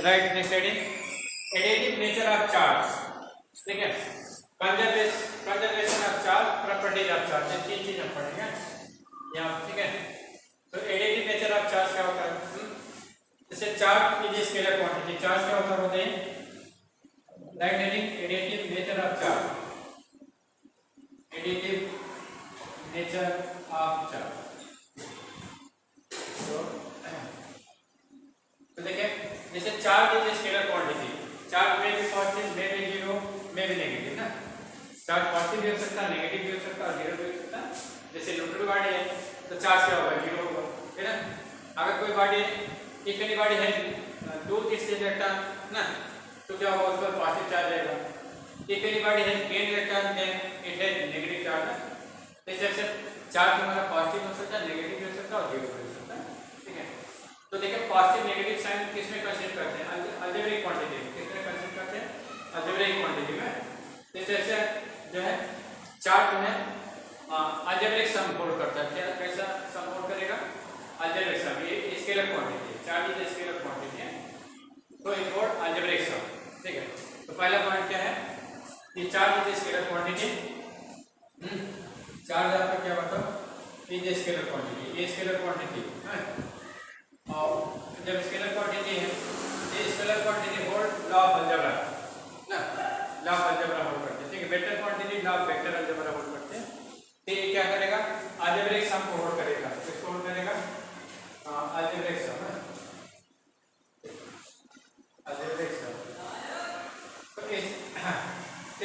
Right next heading additive nature of charge, ठीक है। Conservation of charge, properties of charge, ये तीन चीज हम पढ़ेंगे यहाँ, ठीक है। तो एडिटिव नेचर ऑफ चार्ज क्या होता है? जैसे charge is scalar quantity, charge क्या होता है? Right heading additive nature of charge, additive nature of charge. तो देखिए जैसे charge is scalar quantity, charge में भी पॉजिटिव, में भी जीरो, में भी नेगेटिव ना। चार्ज पॉजिटिव भी हो सकता है, नेगेटिव भी हो सकता है और जीरो भी हो सकता है। जैसे न्यूट्रल बॉडी है तो चार्ज क्या होगा? जीरो होगा, है ना। अगर कोई बॉडी एक एनी बॉडी है दो किस इलेक्ट्रॉन ना, तो क्या होगा? उस पर पॉजिटिव चार्ज रहेगा। एक एनी बॉडी है n इलेक्ट्रॉन, देन इट है नेगेटिव चार्ज है। तो जैसे चार्ज हमारा पॉजिटिव हो सकता है, नेगेटिव भी हो सकता है और जीरो भी हो सकता है, ठीक है। तो देखिए पॉजिटिव नेगेटिव साइन किसमें कंसीडर करते हैं? अलजेब्रिक क्वांटिटी में। किसमें कंसीडर करते हैं? अलजेब्रिक क्वांटिटी में। जैसे जो है चार्ज जो है अलजेब्रिक सम होल्ड करता है। क्या कैसा सम होल्ड करेगा? अलजेब्रिक सम। ये स्केलर क्वांटिटी है, चार्ज इज स्केलर क्वांटिटी है, तो इट होल्ड अलजेब्रिक सम, ठीक है। तो पहला पॉइंट क्या है कि charge is scalar quantity. Charge आपका क्या बताओ? इज स्केलर क्वांटिटी, ये स्केलर क्वांटिटी है। और जब स्केलर क्वांटिटी है, ये scalar quantity hold law of algebra ना, लॉ ऑफ अलजेब्रा होल्ड करते हैं, ठीक है। Vector quantity law of vector algebra hold करते हैं। तो ये क्या करेगा? अलजेब्रिक सम को होल्ड करेगा। किसको होल्ड करेगा? अलजेब्रिक सम, अलजेब्रिक सम। तो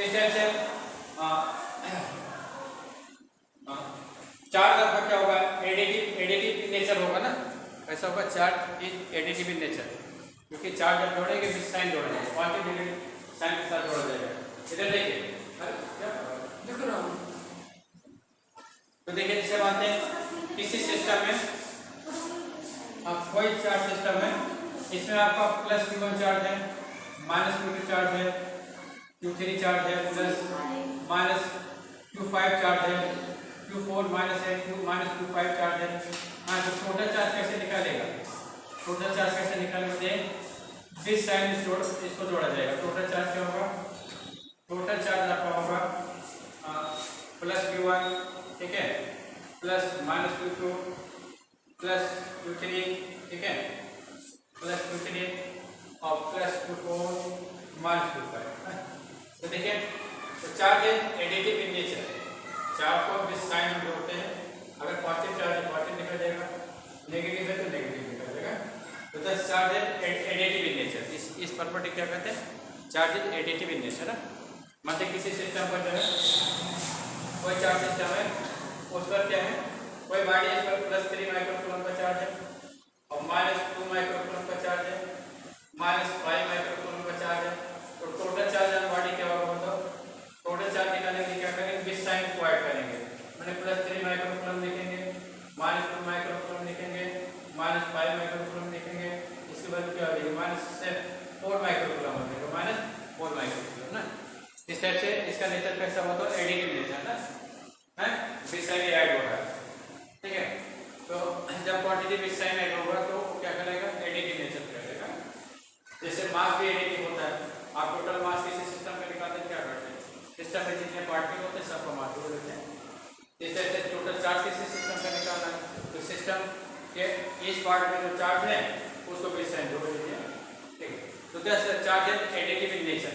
इस टाइप से चार्ज आपका क्या होगा? एडिटिव नेचर होगा ना। ऐसा होगा charge is additive in nature, क्योंकि चार्ज जब जोड़ेंगे फिर साइन जोड़ेंगे, पॉजिटिव नेगेटिव साइन के साथ जोड़ा जाएगा। इधर देखिए, क्या देख रहा हूँ। तो देखिए जैसे बात है किसी सिस्टम में, अब कोई चार्ज सिस्टम है, इसमें आपका प्लस Q1 चार्ज है, माइनस Q2 चार्ज है, Q3 चार्ज है, प्लस माइनस Q5 चार्ज है, Q4 माइनस है, Q5 चार्ज है। हाँ, तो टोटल चार्ज कैसे निकालेगा? टोटल चार्ज कैसे निकालेंगे? दिस साइन इसको जोड़ा जाएगा। टोटल चार्ज क्या होगा? टोटल चार्ज आपका होगा प्लस Q1, ठीक है, plus minus Q2, plus Q3, ठीक है, प्लस Q3 और प्लस Q4 माइनस Q5। तो देखिए तो चार्ज है एडिटिव इन नेचर, चार्ज को दिस साइन हम जोड़ते हैं। अगर पॉजिटिव चार्ज है पॉजिटिव निकल जाएगा, नेगेटिव है तो नेगेटिव निकल जाएगा। तो दस चार्ज है एडिटिव इन नेचर। इस प्रॉपर्टी क्या कहते हैं? Charge is additive in nature है। मतलब किसी सिस्टम पर जो है, कोई चार्ज सिस्टम है, उस पर क्या है, कोई बॉडी इस पर प्लस 3 माइक्रोकूलम का चार्ज है और माइनस 2 माइक्रोकूलम का चार्ज है, माइनस 5 माइक्रोकूलम का चार्ज है। तो टोटल चार्ज ऑन बॉडी क्या होगा? मतलब टोटल चार्ज निकालने के लिए क्या करेंगे? विद साइन को ऐड करेंगे, मैंने प्लस 3 माइक्रोकूलम लिखेंगे, माइनस 2 माइक्रोकूलम लिखेंगे, माइनस 5 माइक्रोकूलम लिखेंगे। इसके बाद क्या हो जाएगा? माइनस 4 माइक्रोकूलम हो जाएगा, माइनस 4 माइक्रोकूलम ना। इस टाइप से इसका नेचर कैसा होता है? एडिटिव नेचर ना है, विद साइन ऐड होगा, ठीक है। तो जब क्वांटिटी विद साइन ऐड होगा तो क्या करेगा? एडिटिव नेचर करेगा। जैसे मास भी एडिटिव होता है। आप टोटल मास किसी सिस्टम का निकालते हैं, क्या करते हैं? सिस्टम में जितने पार्टिकल होते हैं सबको मास जोड़ देते हैं। इस तरह से टोटल चार्ज किसी सिस्टम का निकालना है तो सिस्टम के इस पार्ट में जो चार्ज है उसको विद साइन जोड़ देते हैं, ठीक है। तो दस चार्ज है एडिटिव इन नेचर,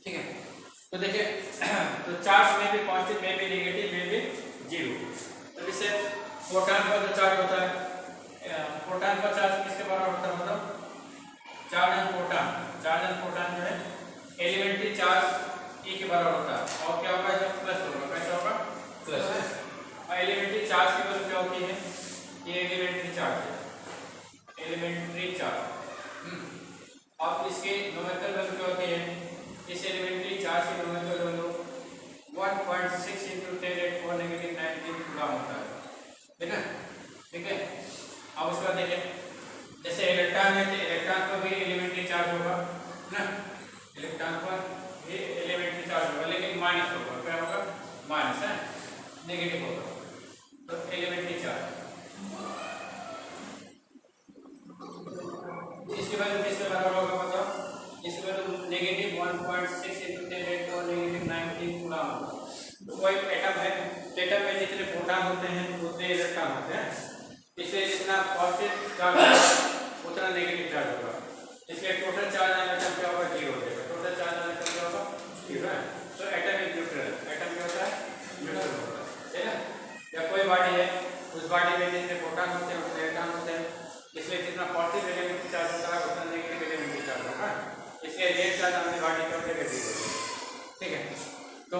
ठीक है। तो देखिए तो चार्ज में भी पॉजिटिव, में भी नेगेटिव, में भी जीरो। तो जैसे प्रोटॉन पर जो चार्ज होता है, प्रोटॉन पर चार्ज किसके बराबर होता है? मतलब charge on proton, charge on proton जो है एलिमेंट्री चार्ज E के बराबर होता है। और क्या होगा? जब प्लस होगा, कैसा होगा? प्लस है। और एलिमेंट्री चार्ज की वैल्यू क्या होती है? ये एलिमेंट्री चार्ज है, एलिमेंट्री चार्ज। अब इसके न्यूमेरिकल वैल्यू क्या होती है? इस एलिमेंट्री चार्ज की न्यूमेरिकल वैल्यू 1.6 × 10⁻⁻⁹ कूलम होता है, ठीक है, ठीक है। अब उसके बाद देखिए जैसे इलेक्ट्रॉन है तो इलेक्ट्रॉन पर भी एलिमेंट्री चार्ज होगा ना, इलेक्ट्रॉन पर भी एलिमेंट्री चार्ज होगा, लेकिन माइनस होगा। क्या होगा? माइनस है, नेगेटिव होगा। तो एलिमेंट्री चार्ज इस इसकी वैल्यू किसके बराबर होगा बताओ? इसकी वैल्यू नेगेटिव 1.6 × 10⁻⁹ कूलम होगा। तो कोई एटम है, एटम में जितने प्रोटॉन होते हैं उतने इलेक्ट्रॉन होते हैं, इसलिए जितना पॉजिटिव चार्ज होगा उतना नेगेटिव चार्ज होगा, इसलिए टोटल चार्ज ऑन एटम क्या होगा? 0 हो जाएगा। टोटल चार्ज ऑन एटम क्या होगा? 0 है। तो एटम इज न्यूट्रल। एटम क्या होता है? न्यूट्रल होता है ना। या कोई बॉडी है, उस बॉडी में जितने प्रोटॉन होते हैं उतने इलेक्ट्रॉन होते हैं, इसलिए जितना पॉजिटिव एलिमेंट चार्ज होता है उतना नेगेटिव एलिमेंट चार्ज होगा, इसलिए net charge on the body क्या हो जाएगा? 0 हो जाएगा। ठीक है, तो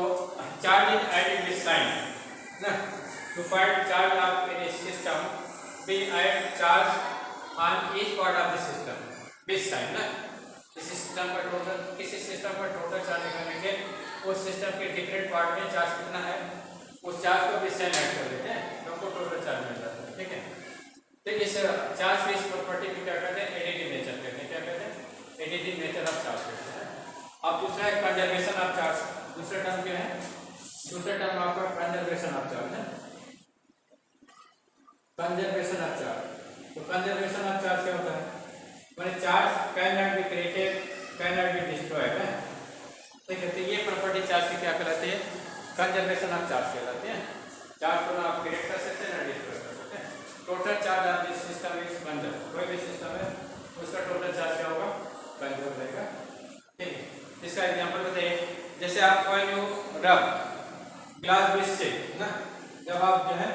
charge is added with sign ना। To find charge of in a system we add charge on each part of the system with sign ना। इस सिस्टम का टोटल, किसी सिस्टम का टोटल चार्ज निकालेंगे, उस सिस्टम के डिफरेंट पार्ट में चार्ज कितना है उस चार्ज को विद साइन ऐड कर देते हैं तो हमको टोटल चार्ज मिल जाता है। ठीक है, तो इस चार्ज की इस प्रॉपर्टी को क्या कहते हैं? एडिटिव नेचर कहते हैं। क्या कहते हैं? एडिटिव नेचर ऑफ चार्ज कहते हैं। अब दूसरा है कंजर्वेशन ऑफ चार्ज। दूसरा टर्म क्या है? दूसरा टर्म आपका कंजर्वेशन ऑफ चार्ज है। कंजर्वेशन ऑफ चार्ज, तो कंजर्वेशन ऑफ चार्ज क्या होता है? माने charge can not be created, can not be destroyed है। ठीक है, तो ये प्रॉपर्टी चार्ज की क्या कहलाती है? कंजर्वेशन ऑफ चार्ज कहलाती है। चार्ज को ना आप क्रिएट कर सकते हैं ना डिस्ट्रॉय कर सकते हैं। Total charge of this system is conserve. कोई भी सिस्टम है उसका टोटल चार्ज क्या होगा? कंजर्व रहेगा। ठीक है, इसका एग्जांपल बताइए। जैसे आप कोई रब ग्लास ब्रिज से ना, जब आप जो है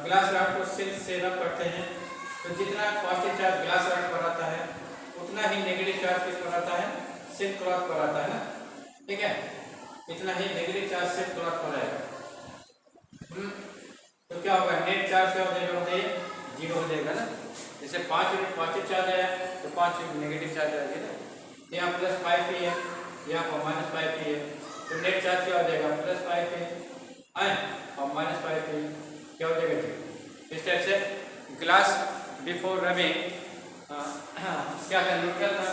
ग्लास रॉड को सिल्क से रब करते हैं तो जितना पॉजिटिव चार्ज ग्लास रॉड पर आता है उतना ही नेगेटिव चार्ज किस पर आता है? सिल्क क्लॉथ पर आता है ना। ठीक है, इतना ही नेगेटिव चार्ज सिल्क क्लॉथ पर आएगा। तो क्या होगा? नेट चार्ज क्या हो जाएगा? बताइए 0 हो जाएगा ना। जैसे 5 यूनिट पॉजिटिव चार्ज आया तो 5 यूनिट नेगेटिव चार्ज आ जाएगा। यहाँ +5 p है, यहाँ पर -5 p है, तो नेट चार्ज क्या हो जाएगा? +5 p है और -5 p क्या हो जाएगा? इस टाइप से ग्लास बिफोर रबिंग क्या था? न्यूट्रल था।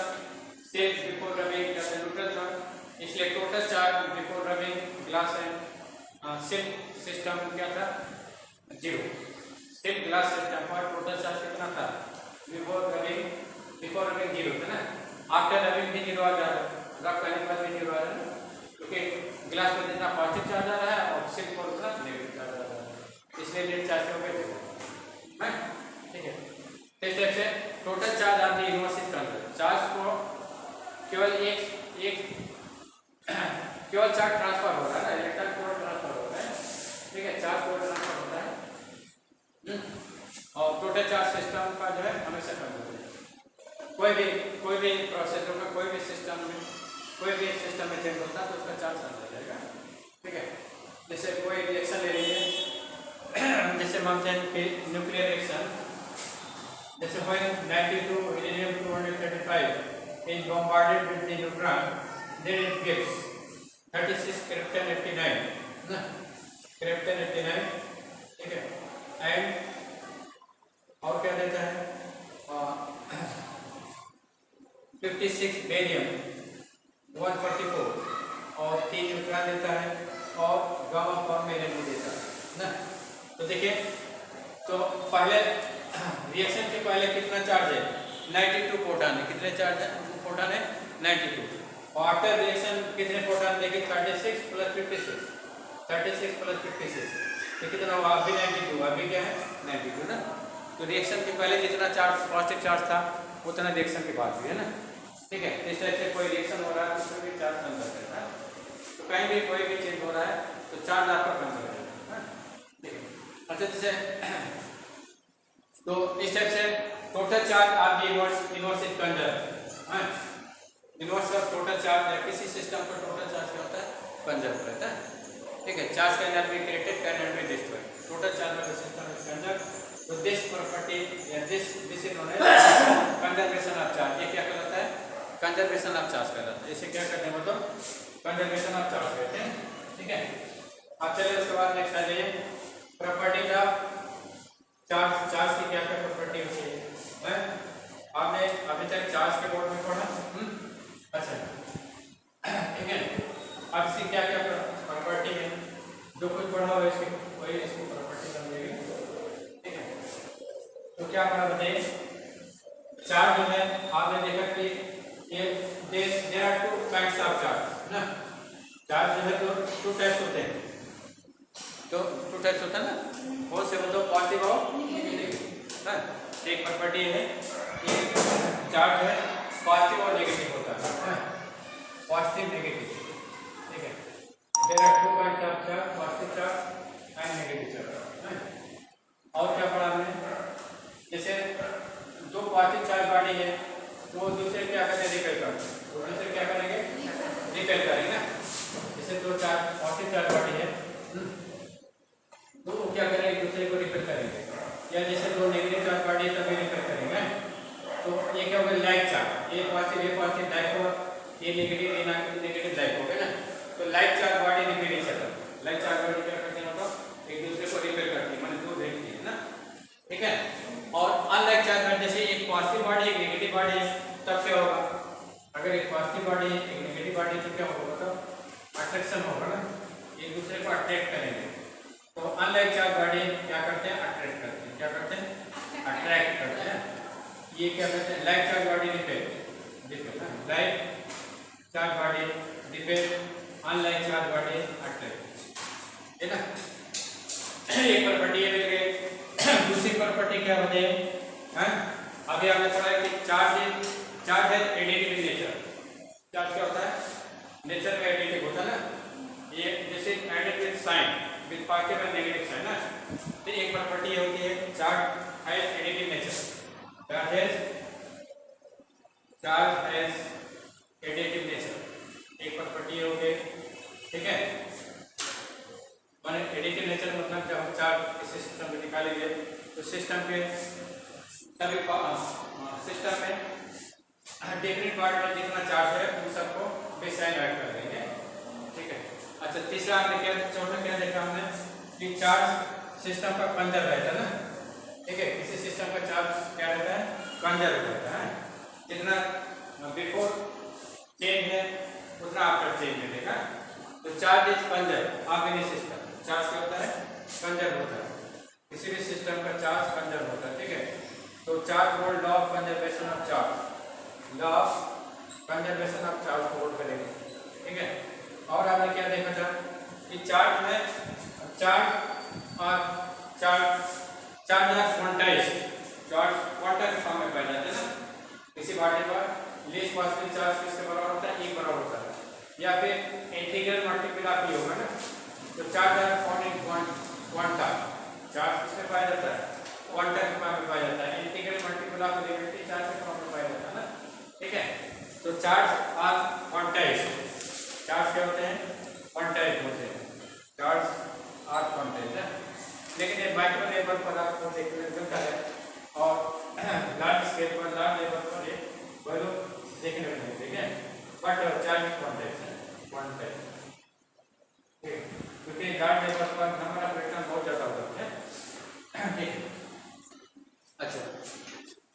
सिल्क बिफोर रबिंग क्या था? न्यूट्रल था। इसलिए total charge before rubbing glass है। सिल्क सिस्टम क्या था? 0। सिल्क ग्लास सिस्टम पर टोटल चार्ज कितना था? बिफोर रबिंग 0 था ना। आफ्टर रबिंग भी 0 आ जा रहा है, रब करने के बाद भी 0 आ रहा है, क्योंकि ग्लास में जितना पॉजिटिव चार्ज आ रहा है और सिल्क पर उतना नेगेटिव चार्ज आ रहा है, इसलिए नेट चार्ज हो गए थे। ठीक है, इस टाइप से total charge of the universe is conserve. Charge को केवल केवल चार्ज ट्रांसफर हो रहा है ना, इलेक्ट्रॉन केवल ट्रांसफर हो रहा है। ठीक है, चार्ज केवल ट्रांसफर होता है और टोटल चार्ज सिस्टम का जो है हमेशा कंजर्व है। कोई भी प्रोसेस होगा, कोई भी सिस्टम में चेंज होता है तो उसका चार्ज कम हो जाएगा। ठीक है, जैसे कोई रिएक्शन ले लीजिए, जैसे मानते हैं कि न्यूक्लियर रिएक्शन, जैसे when 92 uranium-235 is bombarded with the neutron, then it gives 36 krypton-89 ना, krypton-89। ठीक है, एंड और क्या देता है? 56 बेरियम 144 और 3 न्यूट्रॉन देता है और गामा फॉर्म में एनर्जी देता है ना। तो देखिए, तो पहले रिएक्शन के पहले कितना चार्ज है? 92 प्रोटॉन है। कितने चार्ज है? प्रोटॉन है 92 और आफ्टर रिएक्शन कितने प्रोटॉन? देखिए 36 + 56, 36 + 56 तो कितना हुआ? अभी 92, अभी क्या है? 92 ना। तो रिएक्शन के पहले जितना चार्ज पॉजिटिव चार्ज था उतना रिएक्शन के बाद भी है ना। ठीक है, इस तरह से कोई रिएक्शन हो रहा है उसमें भी चार्ज कम कर देता है। तो कहीं भी कोई भी चेंज हो रहा है तो चार्ज आपका कम कर देता है। ठीक है, अच्छा जैसे तो इस टाइप से total charge of the universe is conserve. Universe का टोटल चार्ज है, किसी सिस्टम का टोटल चार्ज क्या होता है? कंजर्व रहता है। ठीक है, charge can not be created, can not be destroyed. Total charge of the system is conserve. तो दिस प्रॉपर्टी या this is known as conservation of charge. ये क्या कहलाता है? कंजर्वेशन ऑफ चार्ज कहलाता है। इसे क्या कहते हैं? मतलब कंजर्वेशन ऑफ चार्ज कहते हैं। ठीक है, अब चलिए उसके बाद नेक्स्ट आ जाइए प्रॉपर्टी का चार्ज। चार्ज की क्या क्या प्रॉपर्टी होती है? आपने अभी तक चार्ज के बोर्ड में पढ़ा? अच्छा, ठीक है, अब इसकी क्या क्या प्रॉपर्टी है? जो कुछ पढ़ा हो इसकी वही इसकी प्रॉपर्टी समझेगी। ठीक है, तो क्या पढ़ा बताइए? चार्ज चार्ज जो है आपने देखा कि ये there are two kinds of charge ना। चार्ज जो है तो टू टाइप्स होते हैं, तो टू टाइप्स होता है ना, कौन से मतलब पॉजिटिव और नेगेटिव ना। एक प्रॉपर्टी है कि चार्ज है पॉजिटिव और नेगेटिव होता है, पॉजिटिव नेगेटिव, ठीक है। There are two kinds of charge, positive charge and negative charge. और क्या पढ़ा हमने, जैसे दो पॉजिटिव चार्ज बॉडी है, वो दूसरे क्या करेंगे, रिपेल करते हैं, वो दूसरे क्या करेंगे, रिपेल करेंगे ना। जैसे दो चार्ज पॉजिटिव चार्ज बॉडी है तो वो क्या करेंगे, एक दूसरे को रिपेल करेंगे, या जैसे दो नेगेटिव चार्ज बॉडी है तभी रिपेल करेंगे। तो ये क्या होगा, लाइक चार्ज, ये पॉजिटिव लाइक होगा, ये नेगेटिव लाइक हो गया ना। तो like charge body repel each other, like charge body क्या करते हैं, मतलब एक दूसरे को रिपेल करती है, मतलब दूर रहती है ना, ठीक है। और अनलाइक चार्ज बॉडी, जैसे एक पॉजिटिव बॉडी एक नेगेटिव बॉडी है, तब क्या होगा, अगर एक पॉजिटिव बॉडी है एक नेगेटिव बॉडी है तो क्या होगा, मतलब अट्रैक्शन होगा ना, एक दूसरे को अट्रैक्ट करेंगे। तो अनलाइक चार्ज बॉडी क्या करते हैं, अट्रैक्ट करते हैं, क्या करते हैं, अट्रैक्ट करते हैं। ये क्या करते हैं, लाइक चार्ज बॉडी रिपेल ना, like charge body repel, unlike charge body attract, है ना। एक प्रॉपर्टी है मिल गई। दूसरी प्रॉपर्टी क्या होती है, अभी आपने पढ़ा है कि चार्ज है एडिटिव इन नेचर। चार्ज क्या होता है, नेचर में एडिटिव होता है ना, ये जैसे added with sign, with positive and negative sign ना। तो एक प्रॉपर्टी होती है चार्ज है additive nature, charge has additive nature, एक प्रॉपर्टी हो गई, ठीक है। मैंने एडिटिव नेचर मतलब जब हम चार्ज इस सिस्टम में निकालेंगे तो सिस्टम के सभी सिस्टम में डिफरेंट पार्ट में जितना चार्ज है उन सबको बेसाइन ऐड कर देंगे, ठीक है। अच्छा, तीसरा हमने क्या, चौथा क्या देखा हमने कि चार्ज सिस्टम का कंजर्व रहता है ना, ठीक है। किसी सिस्टम का चार्ज क्या रहता है, कंजर्व रहता है, जितना बिफोर चेंज है उतना आफ्टर चेंज मिलेगा। तो charge is conserve of any system, charge क्या होता है, कंजर्व होता है, किसी भी सिस्टम का चार्ज कंजर्व होता है, ठीक है। तो charge hold law of conservation of charge, law of conservation of charge को होल्ड करेंगे, ठीक है। और आपने क्या देखा था कि चार्ज में चार्ज और charge are quantized, charge quantum form में पाए जाते हैं ना। किसी बॉडी पर लीस्ट पॉजिटिव चार्ज किसके बराबर होता है, 1 बराबर होता है, या फिर इंटीग्रल मल्टीपल ऑफ ही होगा ना। तो charge are found in quanta, charge किसमें पाया जाता है, क्वांटम फॉर्म में पाया जाता है, integral multiple of relative charge के फॉर्म में पाया जाता है ना, ठीक है। तो चार्ज आर क्वांटाइज्ड, चार्ज क्या होते हैं, क्वांटाइज्ड होते हैं, चार्ज आर क्वांटाइज्ड है। लेकिन ये माइक्रो लेवल पर आपको देखने मिलता है और लार्ज स्केल पर, लार्ज लेवल पर ये वैल्यू देखने को मिलती है, बट चार्ज क्वांटाइज्ड है, क्वांटाइज्ड, ठीक है। क्योंकि लार्ज लेवल पर नंबर ऑफ इलेक्ट्रॉन बहुत ज़्यादा होता है, ठीक है। अच्छा,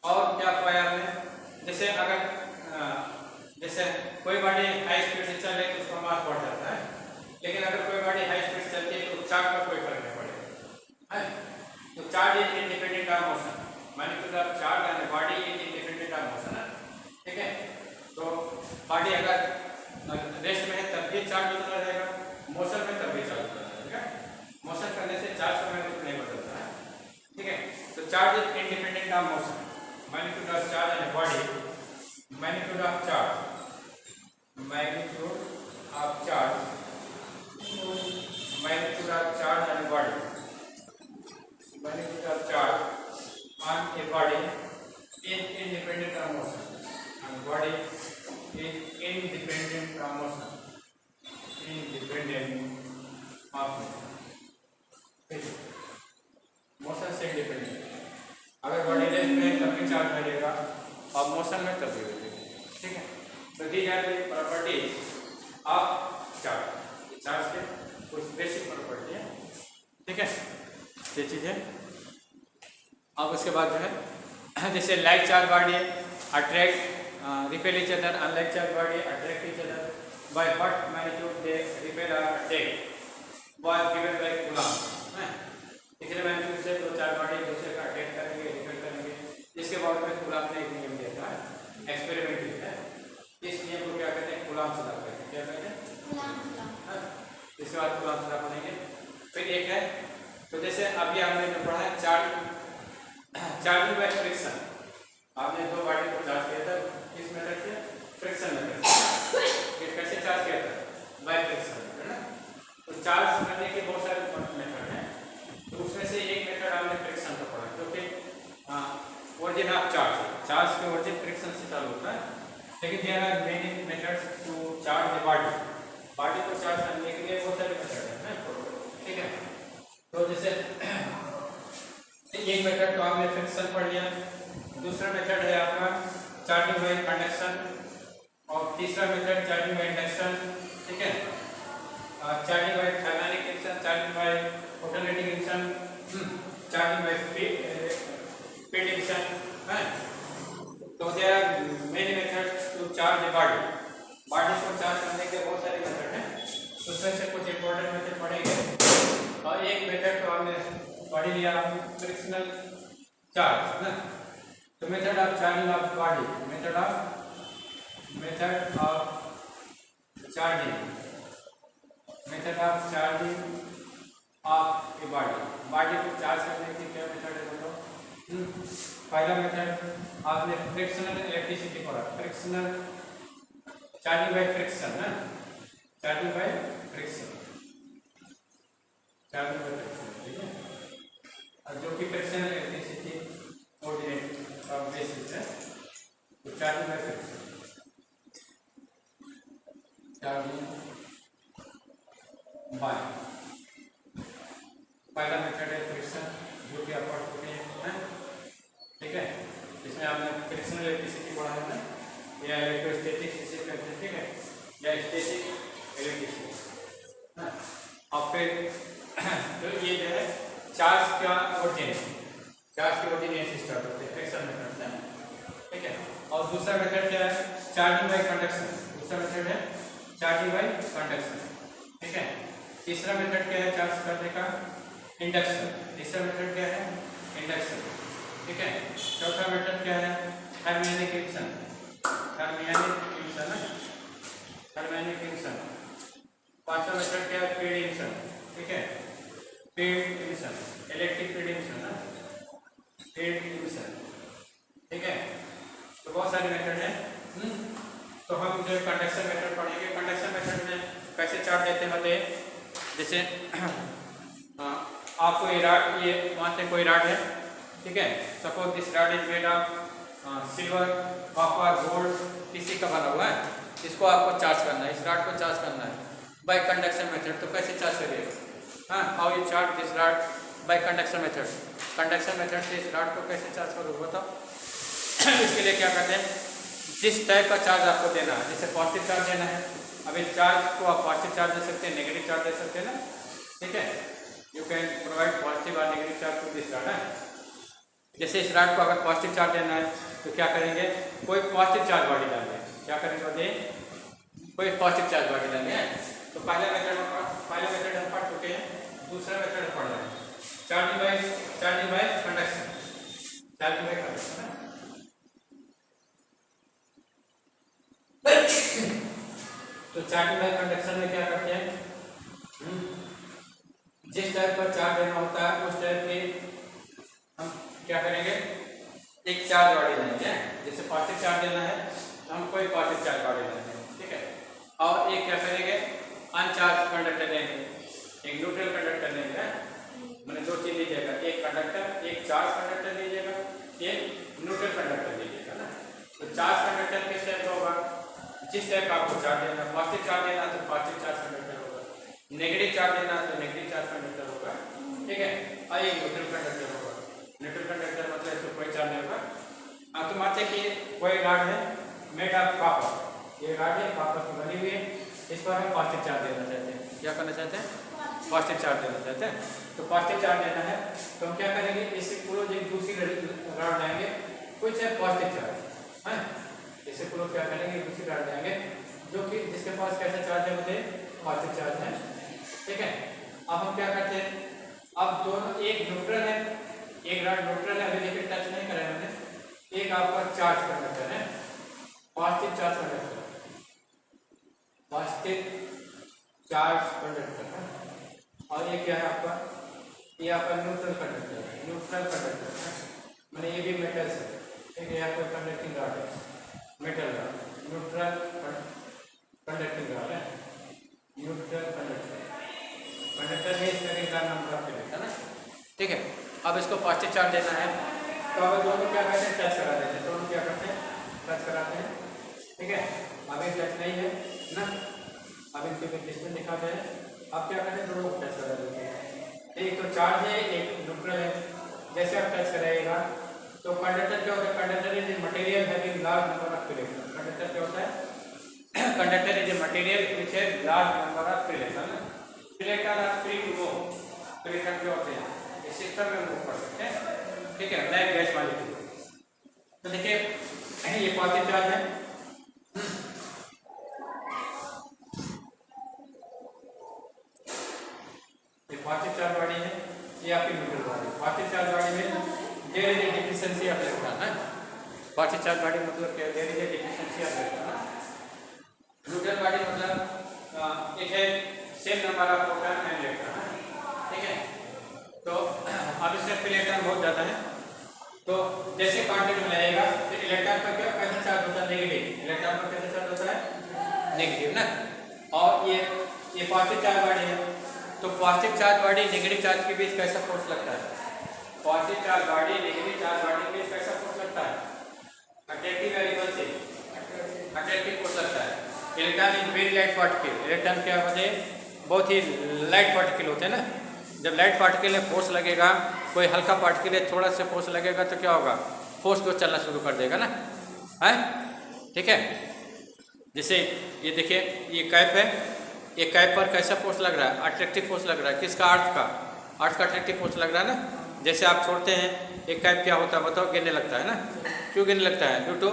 और क्या पाया हमने, जैसे अगर जैसे कोई बॉडी हाई स्पीड से चल रही है तो उसका मास बढ़ जाता है, लेकिन अगर कोई बॉडी हाई स्पीड से चलती है तो चार्ज पर कोई फर्क नहीं पड़ेगा, है। तो charge is independent of motion, magnitude of charge and body is independent of motion, ठीक है। तो बॉडी अगर रेस्ट में है तब भी चार्ज होता रहेगा, मोशन में तब भी चार्ज होता रहेगा, मोशन करने से चार्ज का मैग्नीट्यूड नहीं बदलता है, ठीक है। तो charge is independent of motion, magnitude of charge and body, magnitude of charge, magnitude of charge, magnitude of charge and body, magnitude of charge on a body is independent of motion, and body is independent of motion, independent of motion, motion से independent. अगर body rest में तब भी charge मिलेगा और motion में तब भी मिलेगा, ठीक है। तो these are the properties of charge, charge के कुछ बेसिक प्रॉपर्टी है, ठीक है, ये चीज़ है। अब उसके बाद जो है जैसे like charge body attract repel each other, unlike charge body attract each other, by what magnitude they repel और attract was given by Coulomb, है। तीसरे मैग्नीट्यूड से दो चार्ज बॉडी दूसरे का अट्रैक्ट करेंगे, रिपेल करेंगे, इसके बाद में कूलॉम ने एक नियम दिया था, ठीक है। तो जैसे अभी हमने जो पढ़ा है चार्जिंग बाय फ्रिक्शन, आपने दो पार्टी को चार्ज किया था किस मेथड से, फ्रिक्शन मेथड से। ये कैसे चार्ज किया था, बाय फ्रिक्शन, है ना। तो चार्ज करने के बहुत सारे मेथड हैं, तो उसमें से एक मेथड हमने फ्रिक्शन का पढ़ा, क्योंकि ओरिजिन ऑफ चार्ज के ओरिजिन फ्रिक्शन से चालू होता है। लेकिन there are many methods to charge the body को चार्ज करने के लिए बहुत सारे मेथड हैं, ठीक है। तो जैसे एक मेथड तो आपने फ्रिक्शन पढ़ लिया, दूसरा मेथड है आपका चार्जिंग बाय कंडक्शन, और तीसरा मेथड चार्जिंग बाय इंडक्शन, ठीक है। Charging by thermodynamic induction, charging by alternating induction, charging by field induction, है। तो there are many methods to charge the body को चार्ज करने के बहुत सारे मेथड हैं, उसमें से कुछ इंपॉर्टेंट मेथड पढ़ेंगे। और एक मेथड तो हमने पढ़ लिया फ्रिक्शनल चार्ज, है ना। तो method of charging of body, method of charging of a body को चार्ज करने की क्या मेथड है बोलो। पहला मेथड आपने फ्रिक्शनल इलेक्ट्रिसिटी पढ़ा, फ्रिक्शनल चार्जिंग बाय फ्रिक्शन, ना, चार्जिंग बाय फ्रिक्शन, ठीक है। और जो कि फ्रिक्शनल इलेक्ट्रिसिटी कोऑर्डिनेट का बेसिस है, तो charging by friction, charging by पहला मेथड है फ्रिक्शन, जो कि आप पढ़ चुके हैं, ठीक है। इसमें आपने फ्रिक्शनल इलेक्ट्रिसिटी पढ़ा है ना, या इलेक्ट्रोस्टैटिक जिसे कहते हैं, ठीक है, या स्टैटिक इलेक्ट्रिसिटी। और फिर तो ये जो है चार्ज का ओरिजिन से स्टार्ट होते हैं फ्रिक्शन मेथड से, ठीक है। और दूसरा मेथड क्या है, चार्जिंग बाय कंडक्शन, दूसरा मेथड है चार्जिंग बाय कंडक्शन, ठीक है। तीसरा मेथड क्या है चार्ज करने का, इंडक्शन, तीसरा मेथड क्या है, इंडक्शन, ठीक है। चौथा मेथड क्या है, थर्मोडायनेमिक इंडक्शन, थर्मोडायनेमिक इंडक्शन। पांचवा मेथड क्या है, फील्ड इंडक्शन, ठीक है, field induction, electric field induction, ना, फील्ड इंडक्शन, ठीक है। तो बहुत सारे मेथड हैं। तो हम जो कंडक्शन मेथड पढ़ेंगे, कंडक्शन मेथड में कैसे चार्ज देते हैं बताइए। जैसे आपको ये मानते हैं कोई राड है, ठीक है, suppose this rod is made of silver, copper, gold, किसी का बना हुआ है, इसको आपको चार्ज करना है, इस राड को चार्ज करना है बाय कंडक्शन मेथड। तो कैसे चार्ज करिएगा, हाँ, how you charge this rod by conduction method, conduction method से इस राड को कैसे चार्ज करोगे बताओ। इसके लिए क्या करते हैं, जिस टाइप का चार्ज आपको देना है, जैसे पॉजिटिव चार्ज देना है, अब इस चार्ज को आप पॉजिटिव चार्ज दे सकते हैं, नेगेटिव चार्ज दे सकते हैं ना, ठीक है। यू कैन प्रोवाइड पॉजिटिव और negative charge to this rod, है। जैसे इस राड को अगर पॉजिटिव चार्ज देना है तो क्या करेंगे, कोई पॉजिटिव चार्ज बॉडी डालेंगे, क्या करेंगे बताइए, कोई पॉजिटिव चार्ज बॉडी डालेंगे। तो पहले मेथड हम पढ़ चुके हैं, दूसरा मेथड पढ़ रहे हैं, charging by conduction, charging by conduction, है। तो चार्जिंग बाय कंडक्शन में क्या करते हैं, जिस टाइप का चार्ज देना होता है उस टाइप के हम क्या करेंगे, एक चार्ज बॉडी लेंगे, जैसे पॉजिटिव चार्ज देना है तो हम कोई पॉजिटिव चार्ज बॉडी लेंगे, ठीक है। और एक क्या करेंगे, अनचार्ज कंडक्टर लेंगे, एक न्यूट्रल कंडक्टर लेंगे, मैंने दो चीज लीजिएगा, एक कंडक्टर, एक चार्ज कंडक्टर लीजिएगा, एक न्यूट्रल कंडक्टर लीजिएगा ना। तो चार्ज कंडक्टर किस टाइप का होगा, जिस टाइप का आपको चार्ज देना, पॉजिटिव चार्ज देना तो पॉजिटिव चार्ज कंडक्टर होगा, नेगेटिव चार्ज देना तो नेगेटिव चार्ज कंडक्टर होगा, ठीक है। और एक न्यूट्रल कंडक्टर होगा, न्यूट्रल कंडक्टर मतलब इसको कोई चार्ज नहीं होगा। तो मानते कि कोई राड है मेड ऑफ कॉपर, ये राड है कॉपर की बनी हुई है, इस पर हम पॉजिटिव चार्ज देना चाहते हैं, क्या करना चाहते हैं, पॉजिटिव चार्ज देना चाहते हैं। तो पॉजिटिव चार्ज देना है तो हम क्या करेंगे, इससे क्लोज एक दूसरी राड लेंगे, कुछ है पॉजिटिव चार्ज, है, इससे क्लोज क्या करेंगे, दूसरी राड लेंगे जो कि जिसके पास कैसा चार्ज है, मुझे पॉजिटिव चार्ज है, ठीक है। अब हम क्या करते हैं, अब दोनों, एक न्यूट्रल है, एक राड न्यूट्रल है, अभी देखिए टच नहीं करा मैंने, एक आपका चार्ज कंडक्टर है, positive charge conductor, positive charge conductor है, और ये क्या है आपका ये आपका न्यूट्रल कंडक्टर है, न्यूट्रल कंडक्टर है, मैंने ये भी मेटल से, ठीक है, आपको कंडक्टिंग रॉड है, metal rod, neutral conducting rod है, न्यूट्रल कंडक्टर में इसका कितना नंबर आपके है ना, ठीक है। अब इसको पॉजिटिव चार्ज देना है, तो अब दोनों क्या करते हैं, टच करा देते हैं, दोनों क्या करते हैं, टच कराते हैं, ठीक है। अभी टच नहीं है ना, अब इनके डिस्टेंस दिखाते हैं, अब क्या करते हैं, दोनों को टच करा देते हैं। एक तो चार्ज है, एक न्यूट्रल है, जैसे आप टच कराइएगा तो कंडक्टर क्या होता है, conductor is material having large number of free electron, conductor क्या होता है, conductor is material which has large number of free electron, free electron are free to move, free electron क्या होते हैं, इस सिस्टम में मूव कर सकते हैं, ठीक है, लाइक गैस मॉलिक्यूल। तो देखिए ये पॉजिटिव चार्ज है, पॉजिटिव चार्ज वाली है, ये आपकी न्यूट्रल वाली, पॉजिटिव चार्ज वाली में there is a deficiency of electron है, पॉजिटिव चार्ज वाली मतलब क्या, there is a deficiency of electron, neutral वाली मतलब एक है same number of proton and electron, ठीक है। तो अब इससे इलेक्ट्रॉन बहुत ज़्यादा है, तो जैसे कांटेक्ट में रहेगा तो इलेक्ट्रॉन का क्या कैसा चार्ज होता है, नेगेटिव, इलेक्ट्रॉन का कैसा चार्ज होता है, नेगेटिव ना, और ये पॉजिटिव चार्ज वाली है, तो positive charge body negative charge के बीच कैसा फोर्स लगता है, positive charge body negative charge body के बीच कैसा फोर्स लगता है, अट्रैक्टिव वेरिएबल से अट्रैक्टिव फोर्स लगता है। Electron is very light particle, electron क्या होते हैं, बहुत ही लाइट पार्टिकल होते हैं ना, जब लाइट पार्टिकल में फोर्स लगेगा, कोई हल्का पार्टिकल है थोड़ा सा फोर्स लगेगा तो क्या होगा, फोर्स को चलना शुरू कर देगा ना, है, ठीक है। जैसे ये देखिए ये कैप है, ये कैप पर कैसा फोर्स लग रहा है, अट्रैक्टिव फोर्स लग रहा है, किसका, अर्थ का अट्रैक्टिव फोर्स लग रहा है ना, जैसे आप छोड़ते हैं एक कैप क्या होता है बताओ, गिरने लगता है ना, क्यों गिरने लगता है, due to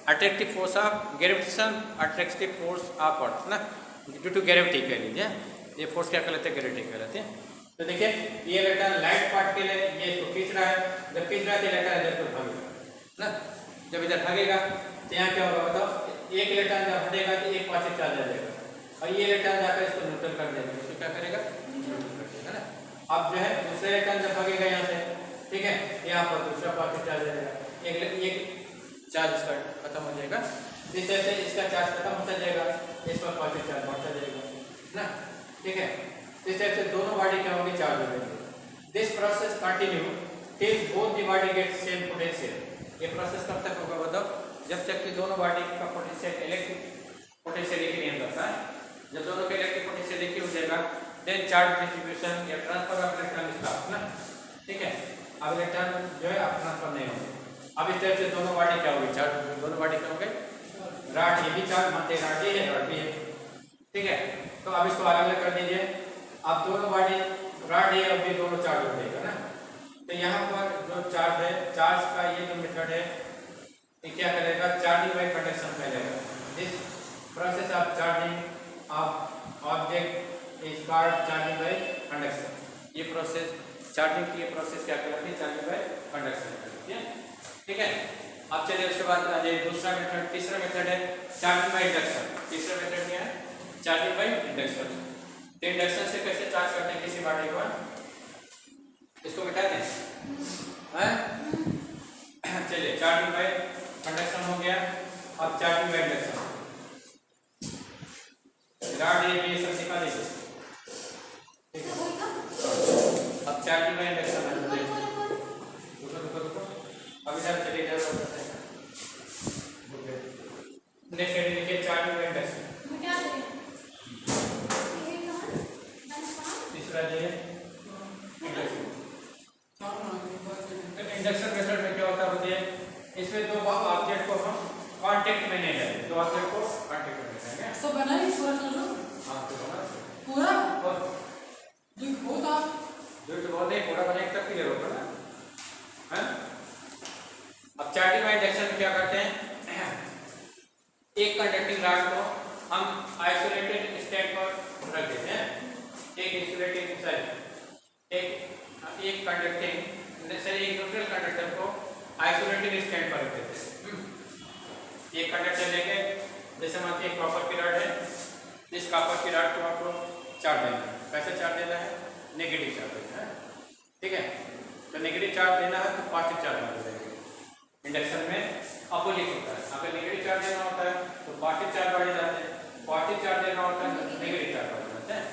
attractive force of gravitation, attractive force of earth ना, ड्यू टू ग्रेविटी कह लीजिए, ये फोर्स क्या कहलाते हैं, ग्रेविटी कहलाते हैं। तो देखिए ये इलेक्ट्रॉन लाइट पार्टिकल है, ये इसको खींच रहा है, जब खींच रहा है तो इलेक्ट्रॉन इधर को भागेगा ना, जब इधर भागेगा तो यहाँ क्या होगा बताओ, एक इलेक्ट्रॉन जब हटेगा तो एक पॉजिटिव चार्ज आ जाएगा, और ये इलेक्ट्रॉन जाकर इसको न्यूट्रल कर देगा, इसको क्या करेगा, न्यूट्रल कर देगा ना। अब जो है दूसरा इलेक्ट्रॉन जब भागेगा यहाँ से, ठीक है, यहाँ पर दूसरा पॉजिटिव चार्ज आ जाएगा, एक चार्ज इसका खत्म हो जाएगा, इस तरह से इसका चार्ज खत्म होता जाएगा, इस पर पॉजिटिव चार्ज बढ़ता जाएगा ना, ठीक है। इस तरह से दोनों बॉडी क्या होगी, चार्ज हो जाएगी। This process continue till both the body get same potential, ये प्रोसेस कब तक होगा बताओ, जब तक कि दोनों बॉडी का पोटेंशियल इलेक्ट्रिक पोटेंशियल एक नहीं होता है, जब दोनों का इलेक्ट्रिक पोटेंशियल एक ही हो जाएगा देन चार्ज डिस्ट्रीब्यूशन या ट्रांसफर ऑफ इलेक्ट्रॉन स्टॉप ना, ठीक है। अब इलेक्ट्रॉन जो है आप ट्रांसफर नहीं होंगे, अब इस तरह से दोनों बॉडी क्या होगी, चार्ज, दोनों बॉडी क्या होंगे, रॉड, ये भी चार्ज मानते हैं, रॉड ये है, रॉड भी है, ठीक है। तो अब इसको अलग अलग कर दीजिए, अब दोनों बॉडी रॉड है, अब ये दोनों चार्ज हो जाएगा ना, तो यहाँ पर जो चार्ज है, चार्ज का ये जो मेथड है ये क्या करेगा, चार्जिंग बाय कंडक्शन फैलेगा, this process of charging of object is called charging by conduction, ये प्रोसेस चार्जिंग की प्रोसेस क्या कहलाती है, चार्जिंग बाय कंडक्शन कहलाती है, ठीक है। अब चलिए उसके बाद दूसरा मेथड, तीसरा मेथड है चार्जिंग बाय इंडक्शन, तीसरा मेथड क्या है, चार्जिंग बाय इंडक्शन। तो इंडक्शन से कैसे चार्ज करते हैं किसी बॉडी को, इसको मिटा दें, चलिए चार्जिंग बाय कंडक्शन हो गया, अब चार्जिंग बाय इंडक्शन, रॉड ये सब दिखा दीजिए, ठीक है। अब चार्जिंग बाय इंडक्शन है, अब इधर चलिए, इधर करते हैं, नेक्स्ट हेडिंग लिखिए चार्जिंग बाय इंडक्शन, तीसरा ये इंडक्शन। इंडक्शन मेथड में क्या होता है, इसमें दो ऑब्जेक्ट को हम कांटेक्ट में नहीं लाएंगे, दो ऑब्जेक्ट को कांटेक्ट में नहीं लाएंगे, सब बना ही पूरा कर लो, हां तो बना पूरा, और जो होता जो तो नहीं पूरा बने तब क्लियर होगा ना, हैं। अब चार्जिंग बाय इंडक्शन में क्या करते हैं, एक कंडक्टिंग रॉड को हम आइसोलेटेड स्टैंड पर रख देते हैं, एक इंसुलेटिंग सॉरी एक कंडक्टिंग सॉरी एक न्यूट्रल कंडक्टर को आइसोलेटेड स्टैंड पर रख देते हैं, एक कंडक्टर लेके, जैसे मानते हैं कॉपर की रॉड है, इस कॉपर की रॉड को आपको चार्ज देना है, कैसे चार्ज देना है, नेगेटिव चार्ज देना है, ठीक है। तो नेगेटिव चार्ज देना है तो पॉजिटिव चार्ज लगा देंगे। इंडक्शन में अपोजिट होता है, अगर नेगेटिव चार्ज देना होता है तो पॉजिटिव चार्ज बढ़ जाते हैं, पॉजिटिव चार्ज देना होता है तो नेगेटिव चार्ज बढ़ जाते हैं।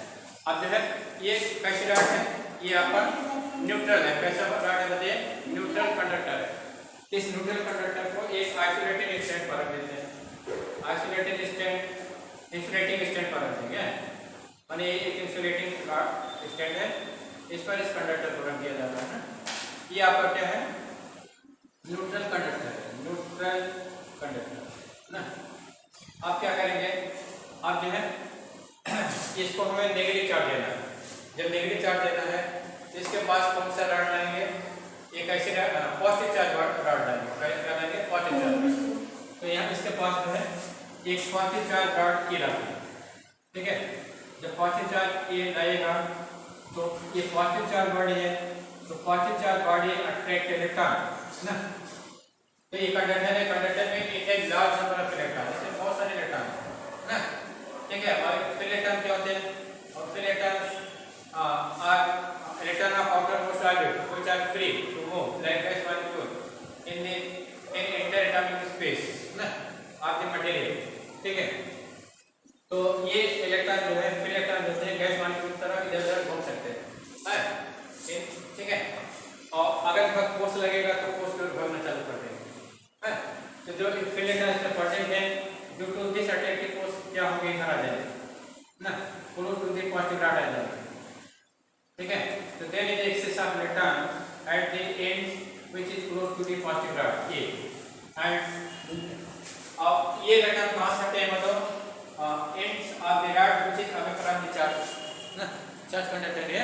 अब जो है ये कैसे रॉड है, ये आपका न्यूट्रल है। कैसा रॉड है बताइए, न्यूट्रल कंडक्टर है। इस न्यूट्रल कंडक्टर को एक आइसोलेटेड स्टैंड पर रख देते हैं, आइसोलेटेड स्टैंड इंसुलेटिंग स्टैंड पर रख देंगे। माने एक इंसुलेटिंग रॉड स्टैंड है, इस पर इस कंडक्टर को रख दिया जाता है ना। ये आपका क्या है, न्यूट्रल कंडक्टर है, न्यूट्रल कंडक्टर ना। आप क्या करेंगे, आप जो है इसको हमें नेगेटिव चार्ज देना है। जब नेगेटिव चार्ज देना है तो इसके पास कौन सा रॉड लाएंगे, एक ऐसे पॉजिटिव चार्ज रॉड लाएंगे, क्या लाएंगे, पॉजिटिव चार्ज। तो यहाँ इसके पास जो है एक पॉजिटिव चार्ज रॉड ये रखें, ठीक है। जब पॉजिटिव चार्ज ये लाएगा तो ये पॉजिटिव चार्ज बॉडी है, तो positive charge body attract electron ना। तो ये कंडक्टर है, कंडक्टर में एक लार्ज नंबर ऑफ इलेक्ट्रॉन, इसमें बहुत सारे इलेक्ट्रॉन ना, ठीक है। और फिर इलेक्ट्रॉन क्या होते हैं, और फिर electron electron of outermost orbit which are free to move like gas molecule in interatomic space ना ऑफ द मटेरियल, ठीक है। तो ये इलेक्ट्रॉन जो है, फ्री इलेक्ट्रॉन जो है गैस मॉलिक्यूल की तरह इधर उधर घूम सकते हैं, ठीक है। और अगर इनका फोर्स लगेगा तो फोर्स को भागना चालू कर देंगे, तो जो फ्री इलेक्ट्रॉन इसमें प्रेजेंट है due to this attractive force क्या होंगे, इधर आ जाएंगे ना, close to the positive rod आ जाएंगे, ठीक है। तो there is excess of electron at the end which is close to the positive rod ये, एंड अब ये इलेक्ट्रॉन कहां से आते हैं, मतलब ends of the rod which is away from the charge ना, चार्ज कंडक्टर है।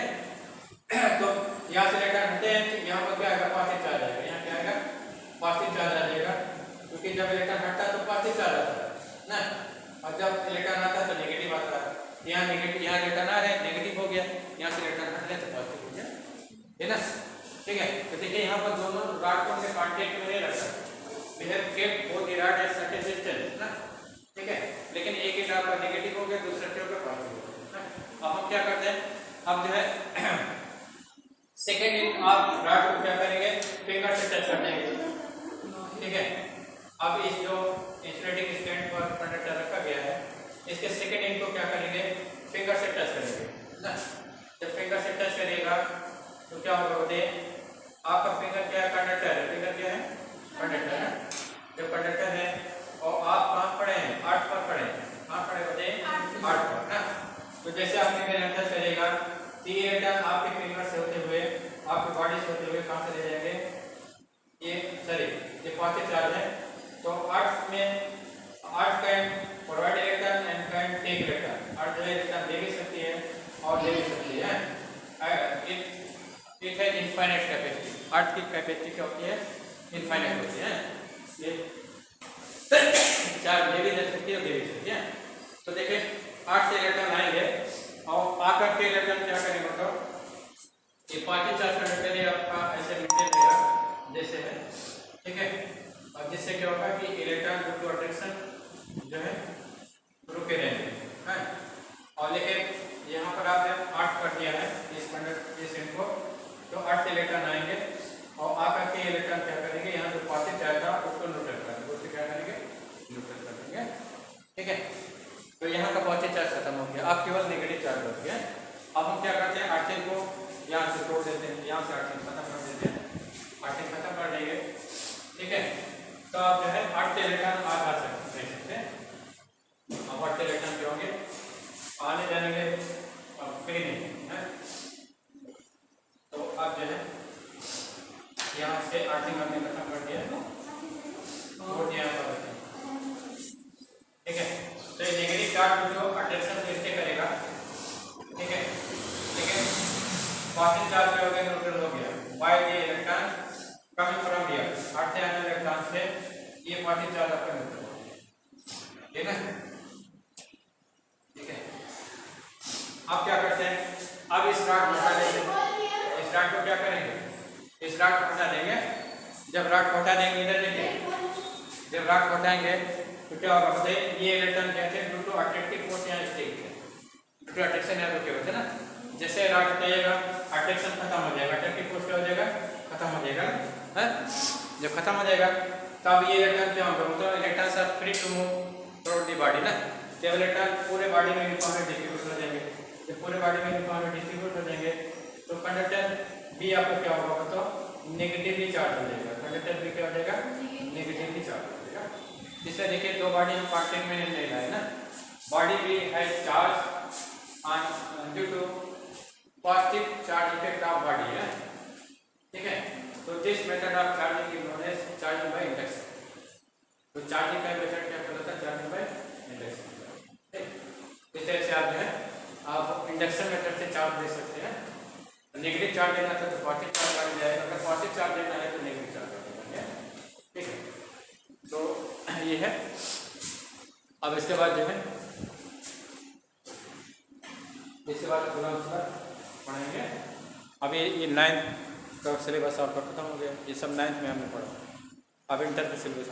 तो यहाँ से इलेक्ट्रॉन हटते हैं तो यहाँ पर क्या आएगा, पॉजिटिव चार्ज आएगा, यहाँ क्या आएगा, पॉजिटिव चार्ज आ जाएगा, क्योंकि जब इलेक्ट्रॉन हटता है तो पॉजिटिव चार्ज आता है ना, और जब इलेक्ट्रॉन आता है तो नेगेटिव आता है। यहाँ नेगेटिव, यहाँ इलेक्ट्रॉन आ रहे हैं, नेगेटिव हो गया, यहाँ से इलेक्ट्रॉन हट रहे तो पॉजिटिव हो गया, है ना, ठीक है। तो देखिए यहाँ पर दोनों रॉड को हमने कांटेक्ट में नहीं रखा, we have kept both the rod at certain distance ना, ठीक है। लेकिन एक ही रॉड का नेगेटिव हो गया, दूसरे के ऊपर पॉजिटिव हो गया। अब हम क्या करते हैं, अब जो है सेकेंड इन आप रॉड को क्या करेंगे, फिंगर से टच कर देंगे, ठीक है। अब इस जो इंसुलेटिंग स्टैंड पर कंडक्टर रखा गया है, इसके सेकेंड इन को क्या करेंगे, फिंगर से टच करेंगे ना। जब फिंगर से टच करेगा तो क्या होगा, बताइए, आपका फिंगर क्या है, कंडक्टर है, फिंगर क्या है, कंडक्टर है। जब कंडक्टर है और आप कहाँ पड़े हैं, 8 पर पड़े हैं, कहाँ पड़े बताइए, 8 पर ना। तो जैसे आप फिंगर टच करेगा तो ये इलेक्ट्रॉन आपके फिंगर से होते हुए, आपके बॉडी से होते हुए कहाँ से ले जाएंगे, ये सॉरी ये पॉजिटिव चार्ज है, तो 8 में 8 can provide electron and can take electron, 8 जो है इलेक्ट्रॉन दे भी सकती है और ले भी सकती है। इट है इनफाइनाइट कैपेसिटी, 8 की कैपेसिटी क्या होती है, इनफाइनाइट होती है, ये चार्ज ले भी दे सकती है और दे भी सकती है। तो देखिए 8 से इलेक्ट्रॉन आएंगे और आकर के इलेक्ट्रॉन क्या करेंगे, मतलब ये पॉजिटिव चार्ज कंडक्टर ये आपका ऐसे मेंटेन रहेगा जैसे है, ठीक है। और जिससे क्या होगा कि इलेक्ट्रॉन ड्यू टू अट्रैक्शन जो है रुके रहेंगे, है। और लेकिन यहाँ पर आपने 8 कर दिया है इस कंडक्टर इस इनको, तो 8 इलेक्ट्रॉन आएंगे और आकर के इलेक्ट्रॉन क्या करेंगे, यहाँ जो पॉजिटिव चार्ज था उसको न्यूट्रल कर देंगे, उससे क्या करेंगे, न्यूट्रल कर देंगे, ठीक है। तो यहाँ का पॉजिटिव चार्ज खत्म हो गया, अब केवल नेगेटिव चार्ज बच गया। अब हम क्या करते हैं, 8 को यहाँ से तोड़ देते हैं, यहाँ से 8 खत्म कर देते हैं, 8 खत्म कर देंगे, ठीक है। तो आप जो है 8 इलेक्ट्रॉन आ जा सकते हैं, अब 8 इलेक्ट्रॉन क्या होंगे, आने जाने के अब फ्री नहीं है। तो अब जो है यहाँ से 8 हमने खत्म कर दिया, छोड़ दिया यहाँ पर, ठीक है। तो ये नेगेटिव चार्ज जो अट्रैक्शन इससे करेगा, ठीक है, लेकिन पॉजिटिव चार्ज क्या हो गया, न्यूट्रल हो गया by the electron coming from here, 8 से आने इलेक्ट्रॉन से ये पॉजिटिव चार्ज आपका न्यूट्रल हो गया, ठीक है, ठीक है। अब क्या करते हैं, अब इस रॉड को हटा देंगे, इस रॉड को क्या करेंगे, इस रॉड को हटा देंगे। जब रॉड को हटा देंगे, इधर देखिए, जब रॉड को हटाएंगे तो क्या होगा बताइए, ये इलेक्ट्रॉन कहते हैं ड्यू टू अट्रैक्टिव फोर्स यहाँ स्टिक है, ड्यू टू अट्रैक्शन यहाँ रुके होते हैं ना। जैसे रॉड हटाइएगा अट्रैक्शन खत्म हो जाएगा, अट्रैक्टिव फोर्स क्या हो जाएगा, खत्म हो जाएगा है। जब खत्म हो जाएगा तब ये इलेक्ट्रॉन क्या होगा, मतलब electrons are free to move through the body ना। जब इलेक्ट्रॉन पूरे बॉडी में यूनिफॉर्मली डिस्ट्रीब्यूट हो जाएंगे, जब पूरे बॉडी में यूनिफॉर्मली डिस्ट्रीब्यूट हो जाएंगे तो कंडक्टर बी आपको क्या होगा, तो नेगेटिवली चार्ज हो जाएगा। कंडक्टर बी क्या हो जाएगा, नेगेटिवली चार्ज हो जाएगा। जिससे देखिए दो बॉडी हम कांटेक्ट में नहीं रहा है ना, body B has charge on due to positive charge effect of body है, ठीक है। तो this method of charging is known as charging by induction. तो चार्जिंग का मेथड क्या कहलाता है, चार्जिंग बाय इंडक्शन। इस तरह से आप जो है आप इंडक्शन मेथड से चार्ज दे सकते हैं। नेगेटिव चार्ज देना था तो पॉजिटिव चार्ज लग जाएगा, अगर पॉजिटिव चार्ज देना है तो नेगेटिव चार्ज लगेगा, ठीक है। तो ये है। अब इसके बाद जो है इसके बाद पढ़ेंगे। अभी ये 9th का सिलेबस आपका खत्म हो गया, ये सब 9th में हमने पढ़ा। अब इंटर का सिलेबस